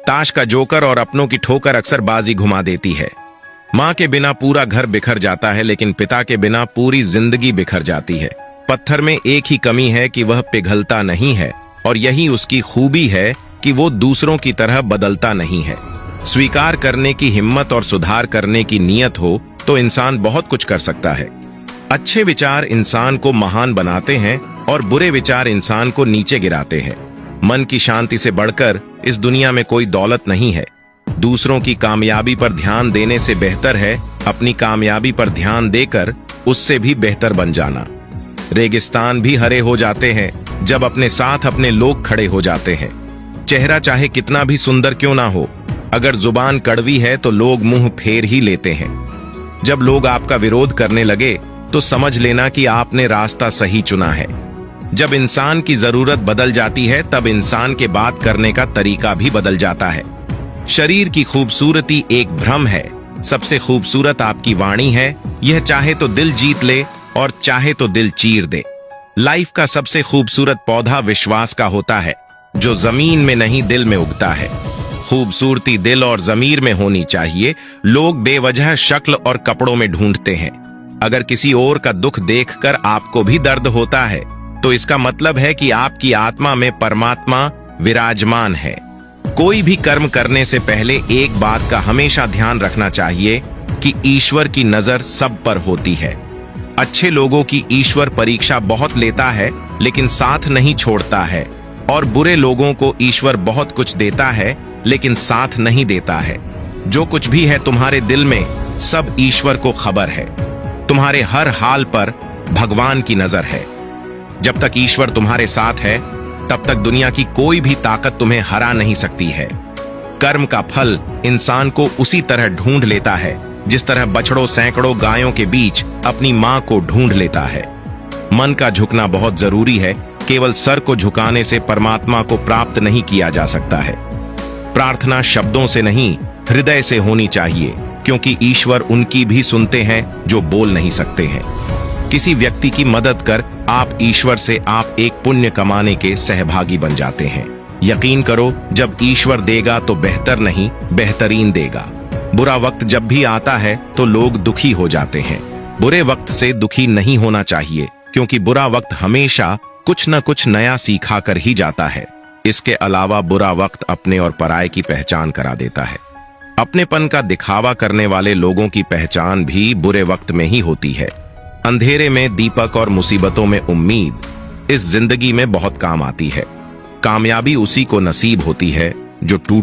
ताश का जोकर और अपनों की ठोकर अक्सर बाजी घुमा देती है। माँ के बिना पूरा घर बिखर जाता है, लेकिन पिता के बिना पूरी जिंदगी बिखर जाती है। पत्थर में एक ही कमी है कि वह पिघलता नहीं है, और यही उसकी खूबी है कि वो दूसरों की तरह बदलता नहीं है। स्वीकार करने की हिम्मत और सुधार करने की नीयत हो तो इंसान बहुत कुछ कर सकता है। अच्छे विचार इंसान को महान बनाते हैं और बुरे विचार इंसान को नीचे गिराते हैं। मन की शांति से बढ़कर इस दुनिया में कोई दौलत नहीं है। दूसरों की कामयाबी पर ध्यान देने से बेहतर है अपनी कामयाबी पर ध्यान देकर उससे भी बेहतर बन जाना। रेगिस्तान भी हरे हो जाते हैं जब अपने साथ अपने लोग खड़े हो जाते हैं। चेहरा चाहे कितना भी सुंदर क्यों ना हो, अगर जुबान कड़वी है तो लोग मुंह फेर ही लेते हैं। जब लोग आपका विरोध करने लगे तो समझ लेना कि आपने रास्ता सही चुना है। जब इंसान की जरूरत बदल जाती है तब इंसान के बात करने का तरीका भी बदल जाता है। शरीर की खूबसूरती एक भ्रम है, सबसे खूबसूरत आपकी वाणी है। यह चाहे तो दिल जीत ले और चाहे तो दिल चीर दे। लाइफ का सबसे खूबसूरत पौधा विश्वास का होता है, जो जमीन में नहीं दिल में उगता है। खूबसूरती दिल और जमीर में होनी चाहिए। लोग बेवजह शक्ल और कपड़ों में ढूंढते हैं। अगर किसी और का दुख देखकर आपको भी दर्द होता है तो इसका मतलब है कि आपकी आत्मा में परमात्मा विराजमान है। कोई भी कर्म करने से पहले एक बात का हमेशा ध्यान रखना चाहिए कि ईश्वर की नजर सब पर होती है। अच्छे लोगों की ईश्वर परीक्षा बहुत लेता है लेकिन साथ नहीं छोड़ता है, और बुरे लोगों को ईश्वर बहुत कुछ देता है लेकिन साथ नहीं देता है। जो कुछ भी है तुम्हारे दिल में, सब ईश्वर को खबर है। तुम्हारे हर हाल पर भगवान की नजर है। जब तक ईश्वर तुम्हारे साथ है तब तक दुनिया की कोई भी ताकत तुम्हें हरा नहीं सकती है। कर्म का फल इंसान को उसी तरह ढूंढ लेता है जिस तरह बछड़ों सैकड़ों गायों के बीच अपनी मां को ढूंढ लेता है। मन का झुकना बहुत जरूरी है। केवल सर को झुकाने से परमात्मा को प्राप्त नहीं किया जा सकता है। प्रार्थना शब्दों से नहीं, हृदय से होनी चाहिए, क्योंकि ईश्वर उनकी भी सुनते हैं जो बोल नहीं सकते हैं। किसी व्यक्ति की मदद कर आप ईश्वर से आप एक पुण्य कमाने के सहभागी बन जाते हैं। यकीन करो, जब ईश्वर देगा तो बेहतर नहीं बेहतरीन देगा। बुरा वक्त जब भी आता है तो लोग दुखी हो जाते हैं। बुरे वक्त से दुखी नहीं होना चाहिए, क्योंकि बुरा वक्त हमेशा कुछ न कुछ नया सिखा कर ही जाता है। इसके अलावा बुरा वक्त अपने और पराये की पहचान करा देता है। अपनेपन का दिखावा करने वाले लोगों की पहचान भी बुरे वक्त में ही होती है। अंधेरे में दीपक और मुसीबतों में उम्मीद इस जिंदगी में बहुत काम आती है। कामयाबी उसी को नसीब होती है जो टूट